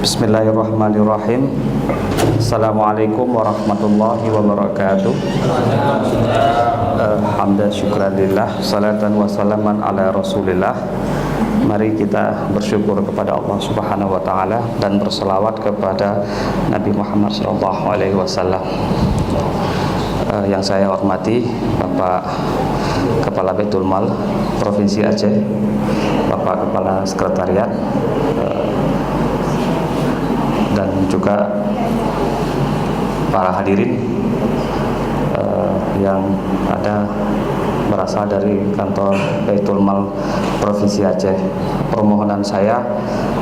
Bismillahirrahmanirrahim. Assalamualaikum warahmatullahi wabarakatuh. Hamdan syukranillah, salatan wa salaman ala rasulillah. Mari kita bersyukur kepada Allah Subhanahu wa taala dan berselawat kepada Nabi Muhammad sallallahu alaihi wasallam. Yang saya hormati Bapak Kepala Baitul Mal Provinsi Aceh, Bapak Kepala Sekretariat, dan juga para hadirin yang ada berasal dari kantor Baitul Mal Provinsi Aceh. Permohonan saya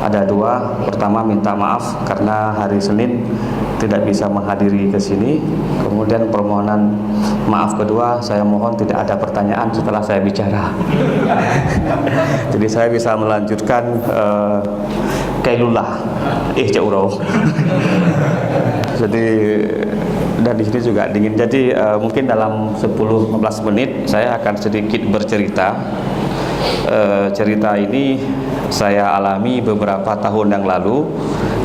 ada dua. Pertama, minta maaf karena hari Senin tidak bisa menghadiri ke sini. Kemudian permohonan maaf kedua, saya mohon tidak ada pertanyaan setelah saya bicara. Jadi saya bisa melanjutkan kailullah Jaurau. Jadi dan di sini juga dingin. Jadi mungkin dalam 10-15 menit saya akan sedikit bercerita. Cerita ini saya alami beberapa tahun yang lalu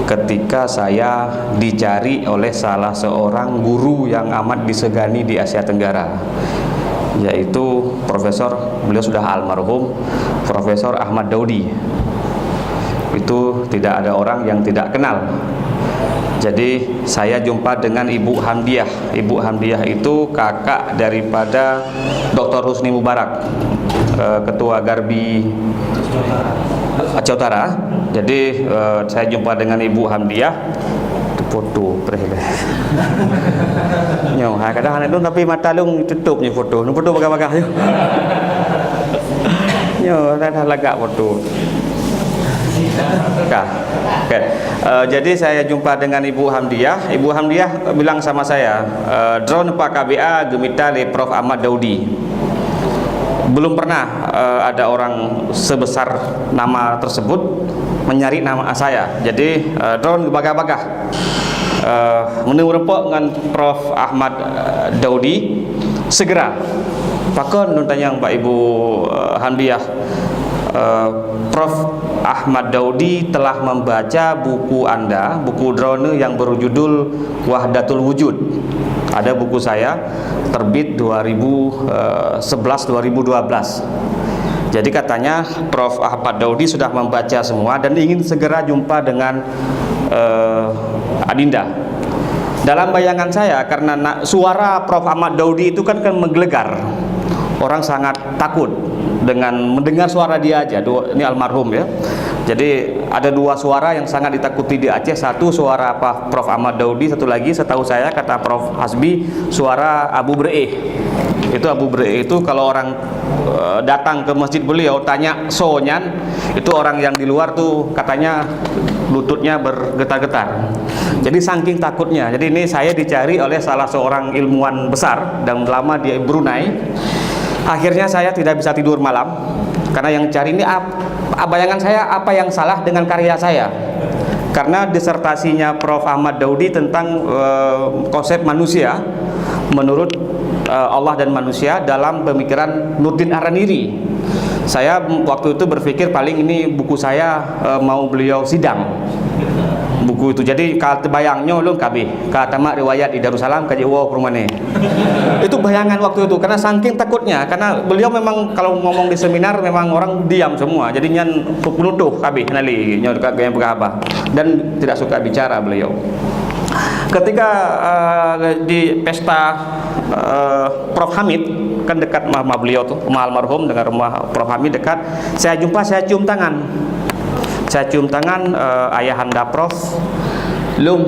ketika saya dicari oleh salah seorang guru yang amat disegani di Asia Tenggara, yaitu beliau sudah almarhum, Profesor Ahmad Daudi. Itu tidak ada orang yang tidak kenal. Jadi saya jumpa dengan Ibu Hamdiah. Ibu Hamdiah itu kakak daripada Dr. Husni Mubarak, Ketua Garbi Aceh Utara. Jadi saya jumpa dengan Ibu Hamdiah. Foto perhele. Nyo, kadang-kadang itu tapi mata lu tutupnya foto. Nu foto bagah-bagah yo. Nyo, dah lagak foto. Okay. Jadi saya jumpa dengan Ibu Hamdiah. Ibu Hamdiah bilang sama saya, drone Pak KBA gemita le Prof Ahmad Daudi. Belum pernah ada orang sebesar nama tersebut menyari nama saya. Jadi drone bagah-bagah menurut dengan Prof Ahmad Daudi segera. Pakon nuntanya Pak Ibu Hamdiah, Prof Ahmad Daudi telah membaca buku Anda, buku drone yang berjudul Wahdatul Wujud. Ada buku saya terbit 2011-2012. Jadi katanya Prof Ahmad Daudi sudah membaca semua dan ingin segera jumpa dengan Adinda. Dalam bayangan saya, karena suara Prof Ahmad Daudi itu kan menggelegar, orang sangat takut dengan mendengar suara dia aja. Ini almarhum ya. Jadi ada dua suara yang sangat ditakuti di Aceh. Satu suara Prof Ahmad Daudi, satu lagi setahu saya kata Prof Hasbi suara Abu Bre'eh. Itu Abu Bre'eh itu kalau orang datang ke masjid beliau tanya sonyan, itu orang yang di luar tuh katanya lututnya bergetar-getar. Jadi saking takutnya. Jadi ini saya dicari oleh salah seorang ilmuwan besar dan lama di Brunei. Akhirnya saya tidak bisa tidur malam karena yang cari ini bayangan saya apa yang salah dengan karya saya. Karena disertasinya Prof Ahmad Daudi tentang konsep manusia menurut Allah dan manusia dalam pemikiran Nurdin Araniri. Saya waktu itu berpikir paling ini buku saya mau beliau sidang buku itu. Jadi kalau terbayangnya lu kabeh kata mak riwayat di Darussalam kaji wow perumane. Itu bayangan waktu itu karena saking takutnya, karena beliau memang kalau ngomong di seminar memang orang diam semua. Jadi nyan penutuh kabeh nali nya dekat gaya pegabah dan tidak suka bicara beliau. Ketika di pesta Prof Hamid, kan dekat rumah beliau tuh, rumah almarhum dengan rumah Prof Hamid dekat. Saya jumpa, saya cium tangan. Saya cium tangan ayahanda Prof Lum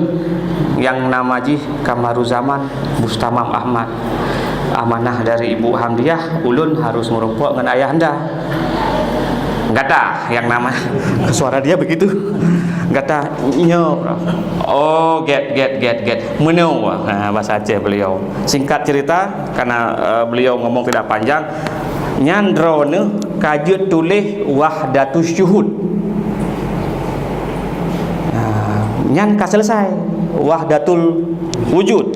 yang nama Ji Kamaruzaman Bustamam Ahmad. Amanah dari Ibu Hamdiah, ulun harus merumpuk dengan ayahanda. Enggak dah yang nama suara dia begitu. Enggak dah nyo. Oh, get. Meneu. Nah, bahasa Aceh beliau. Singkat cerita karena beliau ngomong tidak panjang. Nyandrone kajut tulis wahdatus syuhud. Nyan ka selesai Wahdatul Wujud.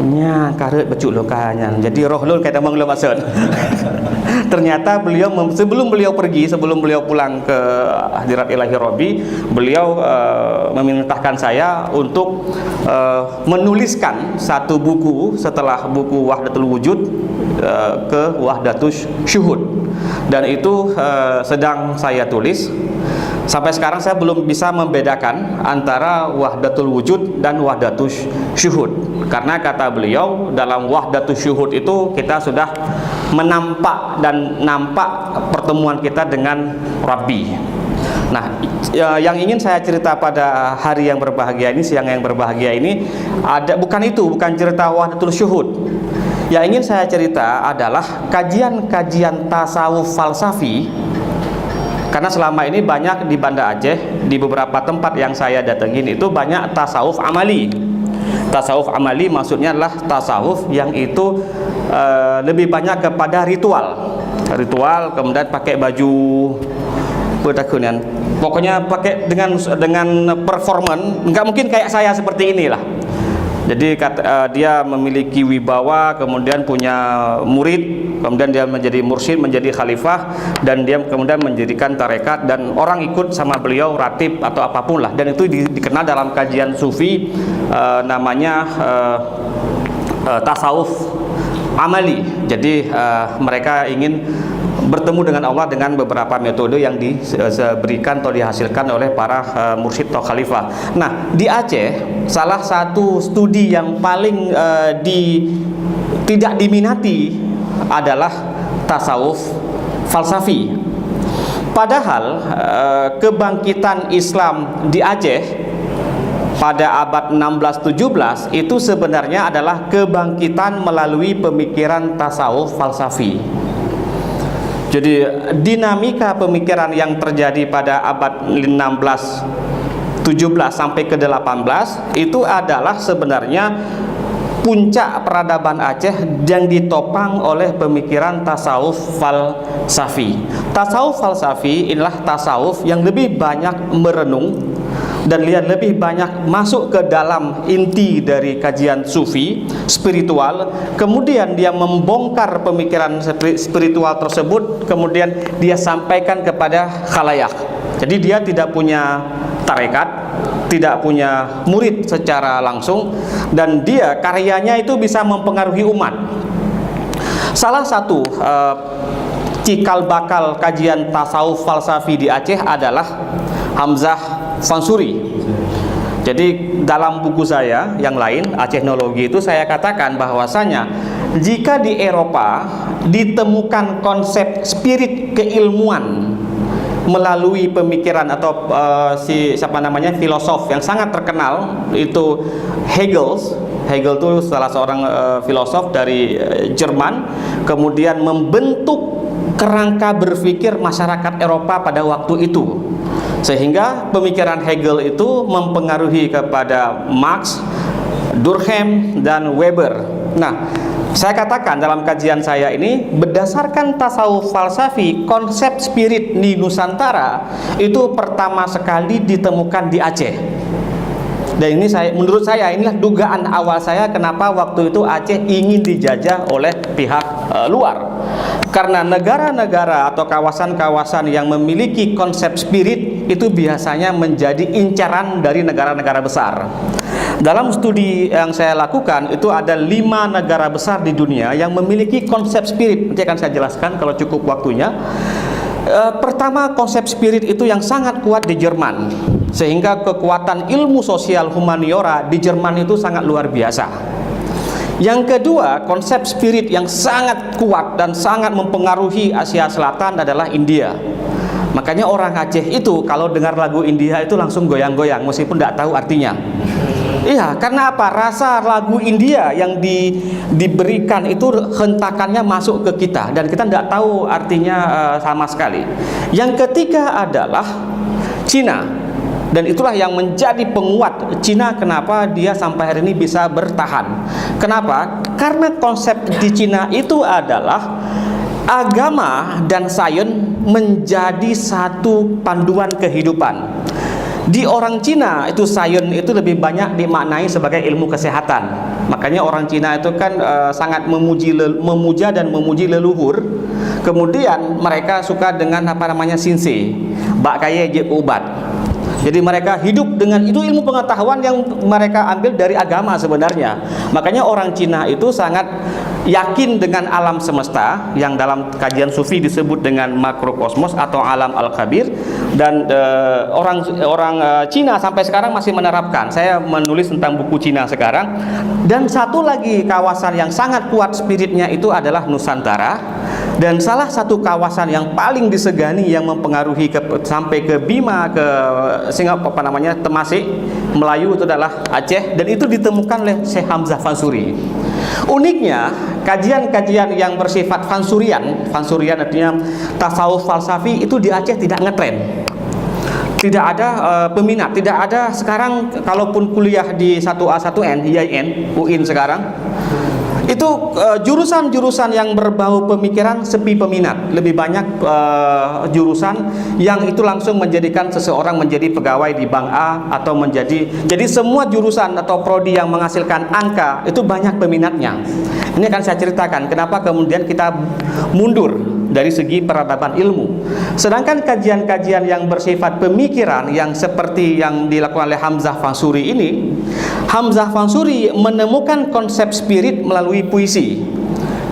nya karet becuk lokanya. Jadi roh lun kata mong maksud. Ternyata beliau sebelum beliau pergi, sebelum beliau pulang ke hadirat ilahi Rabbi, beliau memerintahkan saya untuk menuliskan satu buku setelah buku Wahdatul Wujud ke Wahdatus Syuhud, dan itu sedang saya tulis. Sampai sekarang saya belum bisa membedakan antara Wahdatul Wujud dan Wahdatus Syuhud, karena kata beliau dalam Wahdatus Syuhud itu kita sudah menampak dan nampak pertemuan kita dengan Rabbi. Nah, yang ingin saya cerita pada hari yang berbahagia ini, siang yang berbahagia ini, bukan cerita Wahdatul Syuhud. Yang ingin saya cerita adalah kajian-kajian tasawuf falsafi. Karena selama ini banyak di Banda Aceh, di beberapa tempat yang saya datengin itu banyak tasawuf amali. Tasawuf amali maksudnya adalah tasawuf yang itu lebih banyak kepada ritual, kemudian pakai baju bertakunan. Pokoknya pakai dengan performan, nggak mungkin kayak saya seperti inilah. Jadi dia memiliki wibawa, kemudian punya murid, kemudian dia menjadi mursyid, menjadi khalifah, dan dia kemudian mendirikan tarekat, dan orang ikut sama beliau, ratib atau apapun lah. Dan itu dikenal dalam kajian sufi, namanya tasawuf amali. Jadi mereka ingin bertemu dengan Allah dengan beberapa metode yang diberikan atau dihasilkan oleh para mursyid atau khalifah. Nah, di Aceh salah satu studi yang paling tidak diminati adalah tasawuf falsafi. Padahal kebangkitan Islam di Aceh pada abad 16-17 itu sebenarnya adalah kebangkitan melalui pemikiran tasawuf falsafi. Jadi dinamika pemikiran yang terjadi pada abad 16-17 sampai ke 18 itu adalah sebenarnya puncak peradaban Aceh yang ditopang oleh pemikiran tasawuf falsafi. Tasawuf falsafi inilah tasawuf yang lebih banyak merenung dan lebih banyak masuk ke dalam inti dari kajian sufi spiritual. Kemudian dia membongkar pemikiran spiritual tersebut, kemudian dia sampaikan kepada khalayak. Jadi dia tidak punya tarekat, tidak punya murid secara langsung, dan dia karyanya itu bisa mempengaruhi umat. Salah satu cikal bakal kajian tasawuf falsafi di Aceh adalah Hamzah Fansuri. Jadi dalam buku saya yang lain, Acehnologi, itu saya katakan bahwasanya jika di Eropa ditemukan konsep spirit keilmuan melalui pemikiran atau filosof yang sangat terkenal itu Hegel itu salah seorang filosof dari Jerman, kemudian membentuk kerangka berpikir masyarakat Eropa pada waktu itu, sehingga pemikiran Hegel itu mempengaruhi kepada Marx, Durkheim, dan Weber. Nah, saya katakan dalam kajian saya ini, berdasarkan tasawuf falsafi, konsep spirit di Nusantara itu pertama sekali ditemukan di Aceh. Dan ini menurut saya inilah dugaan awal saya kenapa waktu itu Aceh ingin dijajah oleh pihak luar. Karena negara-negara atau kawasan-kawasan yang memiliki konsep spirit itu biasanya menjadi incaran dari negara-negara besar. Dalam studi yang saya lakukan itu ada 5 negara besar di dunia yang memiliki konsep spirit. Nanti akan saya jelaskan kalau cukup waktunya. Pertama, konsep spirit itu yang sangat kuat di Jerman, sehingga kekuatan ilmu sosial humaniora di Jerman itu sangat luar biasa. Yang kedua, konsep spirit yang sangat kuat dan sangat mempengaruhi Asia Selatan adalah India. Makanya orang Aceh itu kalau dengar lagu India itu langsung goyang-goyang meskipun tidak tahu artinya. Iya, karena apa? Rasa lagu India yang diberikan itu hentakannya masuk ke kita dan kita tidak tahu artinya sama sekali. Yang ketiga adalah Cina, dan itulah yang menjadi penguat Cina. Kenapa dia sampai hari ini bisa bertahan? Kenapa? Karena konsep di Cina itu adalah agama dan sains menjadi satu panduan kehidupan. Di orang Cina itu sains itu lebih banyak dimaknai sebagai ilmu kesehatan. Makanya orang Cina itu kan sangat memuja dan memuji leluhur. Kemudian mereka suka dengan apa namanya sinse, bak kaya je ubat. Jadi mereka hidup dengan itu, ilmu pengetahuan yang mereka ambil dari agama sebenarnya. Makanya orang Cina itu sangat yakin dengan alam semesta yang dalam kajian sufi disebut dengan makrokosmos atau alam al-kabir. Dan orang Cina sampai sekarang masih menerapkan. Saya menulis tentang buku Cina sekarang. Dan satu lagi kawasan yang sangat kuat spiritnya itu adalah Nusantara. Dan salah satu kawasan yang paling disegani yang mempengaruhi sampai ke Bima, ke Singapura, apa namanya, Temasek, Melayu itu adalah Aceh, dan itu ditemukan oleh Syekh Hamzah Fansuri. Uniknya, kajian-kajian yang bersifat fansurian artinya tasawuf falsafi itu di Aceh tidak ngetren. Tidak ada peminat, tidak ada sekarang. Kalaupun kuliah di 1A 1N, IAIN, UIN sekarang, itu jurusan-jurusan yang berbau pemikiran sepi peminat. Lebih banyak jurusan yang itu langsung menjadikan seseorang menjadi pegawai di bank A atau jadi semua jurusan atau prodi yang menghasilkan angka itu banyak peminatnya. Ini akan saya ceritakan kenapa kemudian kita mundur dari segi peradaban ilmu. Sedangkan kajian-kajian yang bersifat pemikiran yang seperti yang dilakukan oleh Hamzah Fansuri ini, Hamzah Fansuri menemukan konsep spirit melalui puisi.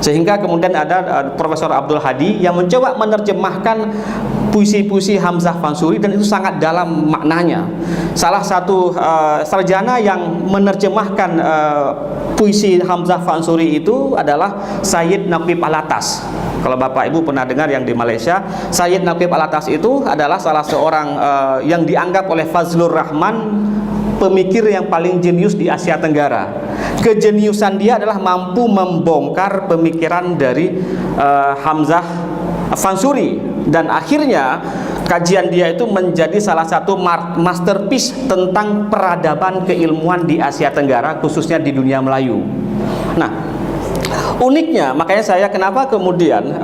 Sehingga kemudian ada Profesor Abdul Hadi yang mencoba menerjemahkan puisi-puisi Hamzah Fansuri, dan itu sangat dalam maknanya. Salah satu sarjana yang menerjemahkan puisi Hamzah Fansuri itu adalah Sayyid Naqib Alatas. Kalau Bapak Ibu pernah dengar yang di Malaysia, Sayyid Naqib Alatas itu adalah salah seorang yang dianggap oleh Fazlur Rahman pemikir yang paling jenius di Asia Tenggara. Kejeniusan dia adalah mampu membongkar pemikiran dari Hamzah Fansuri, dan akhirnya kajian dia itu menjadi salah satu masterpiece tentang peradaban keilmuan di Asia Tenggara, khususnya di dunia Melayu. Nah, uniknya, makanya saya kenapa kemudian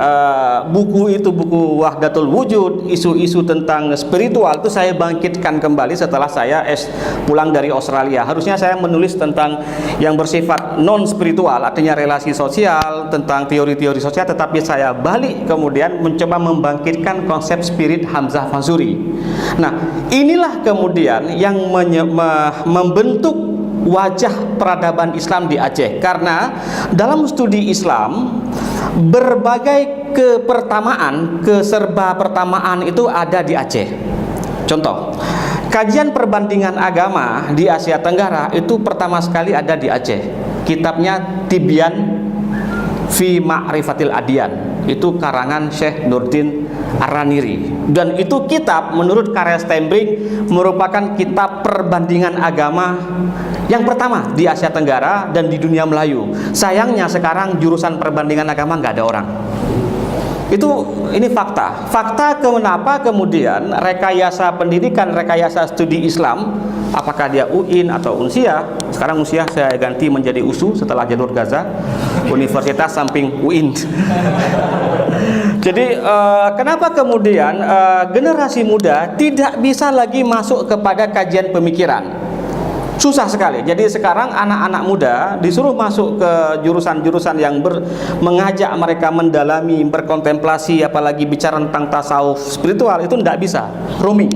buku itu, buku Wahdatul Wujud, isu-isu tentang spiritual itu saya bangkitkan kembali setelah saya pulang dari Australia. Harusnya saya menulis tentang yang bersifat non spiritual, artinya relasi sosial, tentang teori-teori sosial, tetapi saya balik kemudian mencoba membangkitkan konsep spirit Hamzah Fansuri. Nah, inilah kemudian yang membentuk wajah peradaban Islam di Aceh, karena dalam studi Islam berbagai keserba pertamaan itu ada di Aceh. Contoh, kajian perbandingan agama di Asia Tenggara itu pertama sekali ada di Aceh. Kitabnya Tibyan fi Ma'rifatil Adyan, itu karangan Syekh Nurdin Ar-Raniri, dan itu kitab menurut karya Steinbrink merupakan kitab perbandingan agama yang pertama di Asia Tenggara dan di dunia Melayu. Sayangnya sekarang jurusan perbandingan agama nggak ada orang. Ini fakta. Fakta kenapa kemudian rekayasa pendidikan, rekayasa studi Islam, apakah dia UIN atau Unsia, sekarang Unsia saya ganti menjadi USU setelah jalur Gaza, Universitas samping UIN. Jadi kenapa kemudian generasi muda tidak bisa lagi masuk kepada kajian pemikiran? Susah sekali. Jadi sekarang anak-anak muda disuruh masuk ke jurusan-jurusan yang mengajak mereka mendalami, berkontemplasi, apalagi bicara tentang tasawuf spiritual, itu tidak bisa, roaming.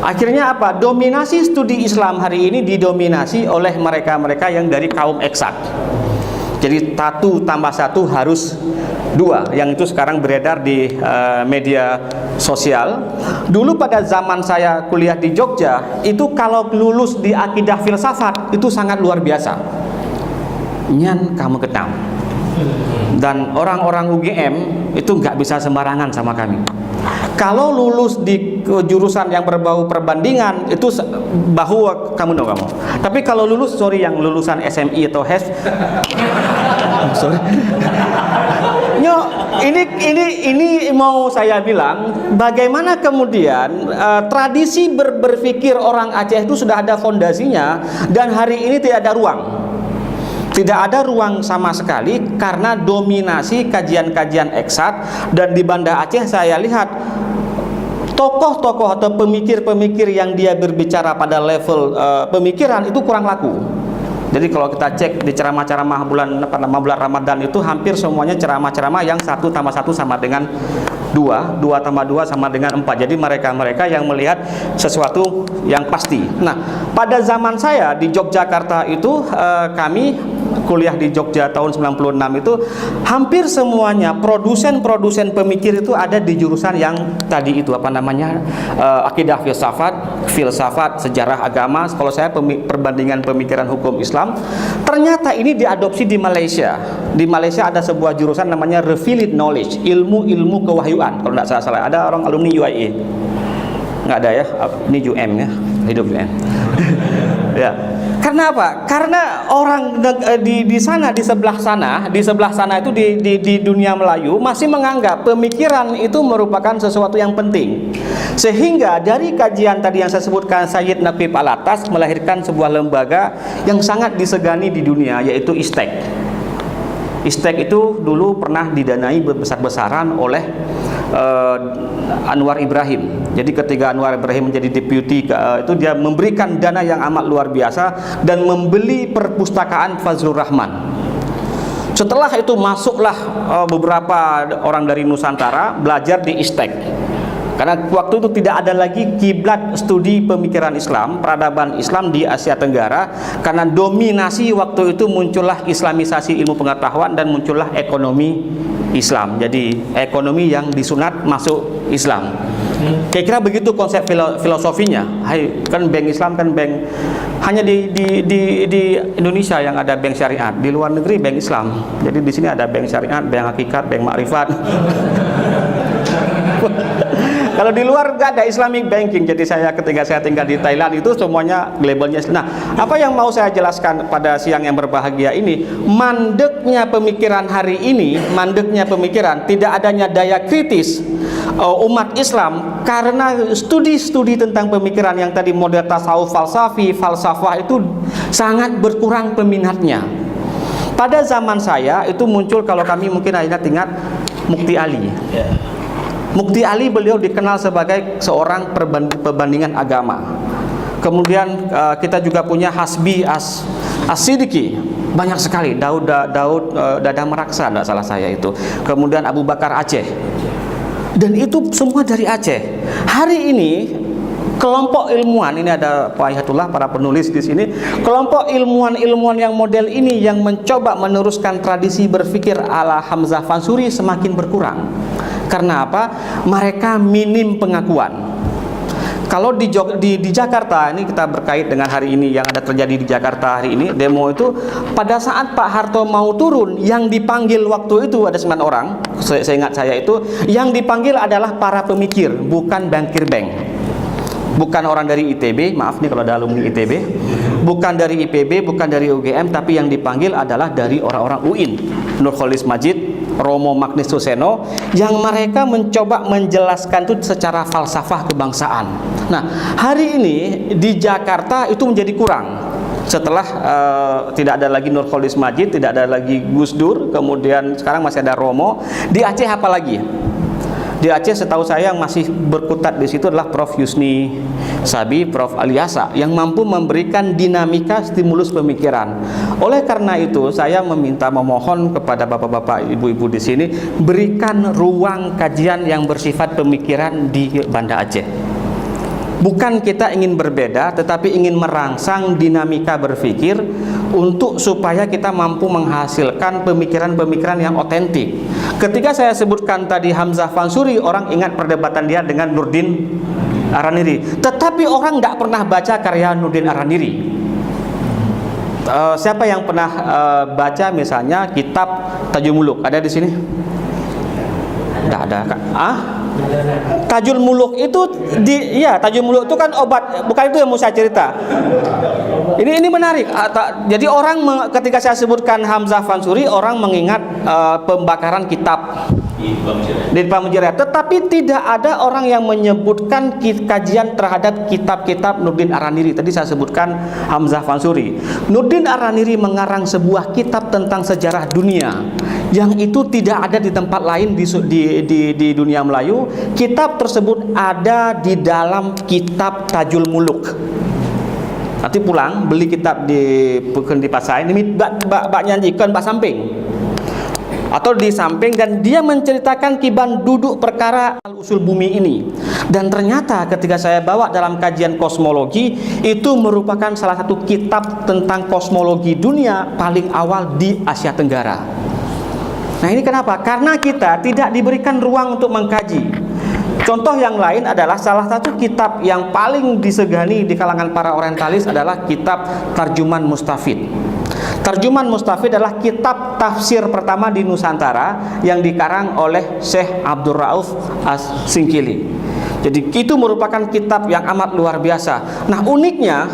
Akhirnya apa? Dominasi studi Islam hari ini didominasi oleh mereka-mereka yang dari kaum eksak. Jadi 1 tambah 1 harus 2, yang itu sekarang beredar di media sosial. Dulu pada zaman saya kuliah di Jogja, itu kalau lulus di akidah filsafat itu sangat luar biasa. Nyan kamu kenal. Dan orang-orang UGM itu nggak bisa sembarangan sama kami. Kalau lulus di jurusan yang berbau perbandingan itu bahu kamu. Tapi kalau lulus, yang lulusan SMI atau HES, sorry. Ini mau saya bilang, bagaimana kemudian tradisi berpikir orang Aceh itu sudah ada fondasinya, dan hari ini tidak ada ruang. Tidak ada ruang sama sekali karena dominasi kajian-kajian eksat. Dan di Banda Aceh saya lihat tokoh-tokoh atau pemikir-pemikir yang dia berbicara pada level pemikiran itu kurang laku. Jadi kalau kita cek di ceramah-ceramah bulan Ramadan itu hampir semuanya ceramah-ceramah yang 1 tambah 1 sama dengan 2, 2 tambah 2 sama dengan 4. Jadi mereka yang melihat sesuatu yang pasti. Nah, pada zaman saya di Yogyakarta itu kami kuliah di Jogja tahun 96 itu hampir semuanya produsen pemikir itu ada di jurusan yang tadi itu akidah filsafat, sejarah agama. Kalau saya perbandingan pemikiran hukum Islam, ternyata ini diadopsi di Malaysia. Di Malaysia ada sebuah jurusan namanya revealed knowledge, ilmu kewahyuan. Kalau tidak salah ada orang alumni UIA. Nggak ada ya, ini UM ya, hidup UM. Ya. Karena apa? Karena orang di sana, di sebelah sana itu di dunia Melayu masih menganggap pemikiran itu merupakan sesuatu yang penting. Sehingga dari kajian tadi yang saya sebutkan, Sayyid Naqib Alatas melahirkan sebuah lembaga yang sangat disegani di dunia, yaitu ISTEK. ISTEK itu dulu pernah didanai besar-besaran oleh Anwar Ibrahim. Jadi ketika Anwar Ibrahim menjadi deputi itu dia memberikan dana yang amat luar biasa dan membeli perpustakaan Fazlur Rahman. Setelah itu masuklah beberapa orang dari Nusantara belajar di ISTEK. Karena waktu itu tidak ada lagi kiblat studi pemikiran Islam, peradaban Islam di Asia Tenggara. Karena dominasi waktu itu muncullah islamisasi ilmu pengetahuan dan muncullah ekonomi Islam. Jadi ekonomi yang disunat masuk Islam. Kira-kira begitu konsep filosofinya. Kan bank Islam kan bank hanya di Indonesia yang ada bank syariat, di luar negeri bank Islam. Jadi di sini ada bank syariat, bank hakikat, bank makrifat. Kalau di luar nggak ada Islamic banking. Jadi ketika saya tinggal di Thailand itu semuanya labelnya. Nah, apa yang mau saya jelaskan pada siang yang berbahagia ini, mandeknya pemikiran hari ini, mandeknya pemikiran, tidak adanya daya kritis umat Islam karena studi-studi tentang pemikiran yang tadi model tasawuf falsafah itu sangat berkurang peminatnya. Pada zaman saya itu muncul, kalau kami mungkin ingat Mukti Ali. Mukti Ali, beliau dikenal sebagai seorang perbandingan agama. Kemudian kita juga punya Hasbi As-Siddiqi, banyak sekali. Daud Dada Meraksa, tidak salah saya itu. Kemudian Abu Bakar Aceh. Dan itu semua dari Aceh. Hari ini kelompok ilmuwan, ini ada Pak Hayatullah, para penulis di sini. Kelompok ilmuwan yang model ini yang mencoba meneruskan tradisi berpikir ala Hamzah Fansuri semakin berkurang. Karena apa? Mereka minim pengakuan. Kalau di Jakarta, ini kita berkait dengan hari ini yang ada terjadi di Jakarta hari ini, demo itu pada saat Pak Harto mau turun, yang dipanggil waktu itu ada 9 orang, saya ingat saya itu, yang dipanggil adalah para pemikir, bukan bankir bank. Bukan orang dari ITB, maaf nih kalau ada alumni ITB, bukan dari IPB, bukan dari UGM, tapi yang dipanggil adalah dari orang-orang UIN, Nurholis Majid, Romo Magnis Suseno, yang mereka mencoba menjelaskan itu secara falsafah kebangsaan. Nah, hari ini di Jakarta itu menjadi kurang. Setelah tidak ada lagi Nurholis Majid, tidak ada lagi Gus Dur, kemudian sekarang masih ada Romo. Di Aceh apa lagi? Di Aceh setahu saya yang masih berkutat di situ adalah Prof. Yusni Sabi, Prof. Aliasa, yang mampu memberikan dinamika stimulus pemikiran. Oleh karena itu saya memohon kepada bapak-bapak, ibu-ibu di sini, berikan ruang kajian yang bersifat pemikiran di Banda Aceh. Bukan kita ingin berbeda, tetapi ingin merangsang dinamika berpikir untuk supaya kita mampu menghasilkan pemikiran-pemikiran yang otentik. Ketika saya sebutkan tadi Hamzah Fansuri, orang ingat perdebatan dia dengan Nurdin Araniri. Tetapi orang tidak pernah baca karya Nurdin Araniri. Siapa yang pernah baca misalnya kitab Tajul Muluk? Ada di sini? Tidak ada. Tajul Muluk itu Tajul Muluk itu kan obat, bukan itu yang mau saya cerita. Ini menarik. Jadi orang ketika saya sebutkan Hamzah Fansuri, orang mengingat pembakaran kitab di Pamujairah. Tetapi tidak ada orang yang menyebutkan kajian terhadap kitab-kitab Nurdin Araniri. Tadi saya sebutkan Hamzah Fansuri. Nurdin Araniri mengarang sebuah kitab tentang sejarah dunia yang itu tidak ada di tempat lain di dunia Melayu. Kitab tersebut ada di dalam kitab Tajul Muluk. Nanti pulang beli kitab di pasar ini bak nyanyikan bak samping atau di samping, dan dia menceritakan kiban duduk perkara usul bumi ini. Dan ternyata ketika saya bawa dalam kajian kosmologi, itu merupakan salah satu kitab tentang kosmologi dunia paling awal di Asia Tenggara. Nah, ini kenapa? Karena kita tidak diberikan ruang untuk mengkaji. Contoh yang lain adalah salah satu kitab yang paling disegani di kalangan para orientalis adalah kitab Tarjuman Mustafid. Tarjuman Mustafid adalah kitab tafsir pertama di Nusantara yang dikarang oleh Syekh Abdul Rauf As-Singkili. Jadi itu merupakan kitab yang amat luar biasa. Nah, uniknya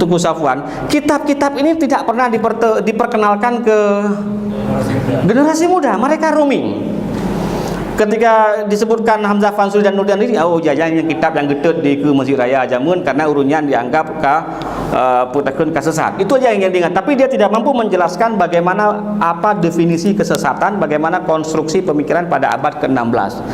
Tunggu Safwan, kitab-kitab ini tidak pernah diperkenalkan ke generasi muda. Mereka roaming. Ketika disebutkan Hamzah Fansuri dan Nurdin Araniri, oh jajan yang kitab yang getut di ke Masjid Raya Jamun karena urunyan dianggap putakun kesesat. Itu aja yang diingat. Tapi dia tidak mampu menjelaskan bagaimana apa definisi kesesatan, bagaimana konstruksi pemikiran pada abad ke-16.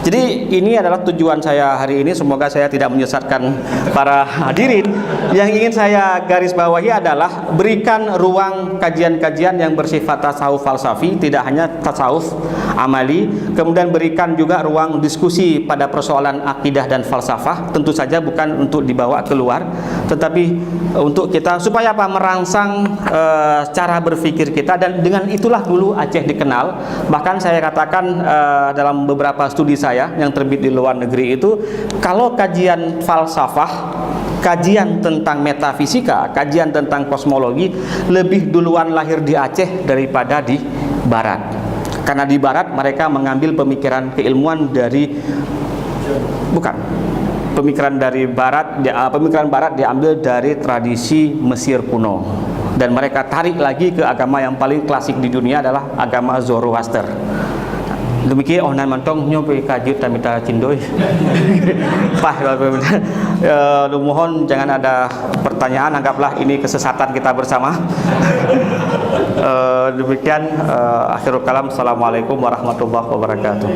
Jadi ini adalah tujuan saya hari ini. Semoga saya tidak menyesatkan para hadirin. Yang ingin saya garis bawahi adalah berikan ruang kajian-kajian yang bersifat tasawuf falsafi, tidak hanya tasawuf amali. Kemudian berikan juga ruang diskusi pada persoalan akidah dan falsafah. Tentu saja bukan untuk dibawa keluar, tetapi untuk kita supaya apa, merangsang cara berpikir kita. Dan dengan itulah dulu Aceh dikenal. Bahkan saya katakan dalam beberapa studi saya yang terbit di luar negeri itu, kalau kajian falsafah, kajian tentang metafisika, kajian tentang kosmologi lebih duluan lahir di Aceh daripada di Barat. Karena di Barat mereka mengambil pemikiran keilmuan dari pemikiran Barat diambil dari tradisi Mesir kuno, dan mereka tarik lagi ke agama yang paling klasik di dunia adalah agama Zoroaster. Demikian onan mantong nyoba kajut tamita cindoi. Mohon jangan ada pertanyaan, anggaplah ini kesesatan kita bersama. Demikian akhirul kalam. Assalamualaikum warahmatullahi wabarakatuh.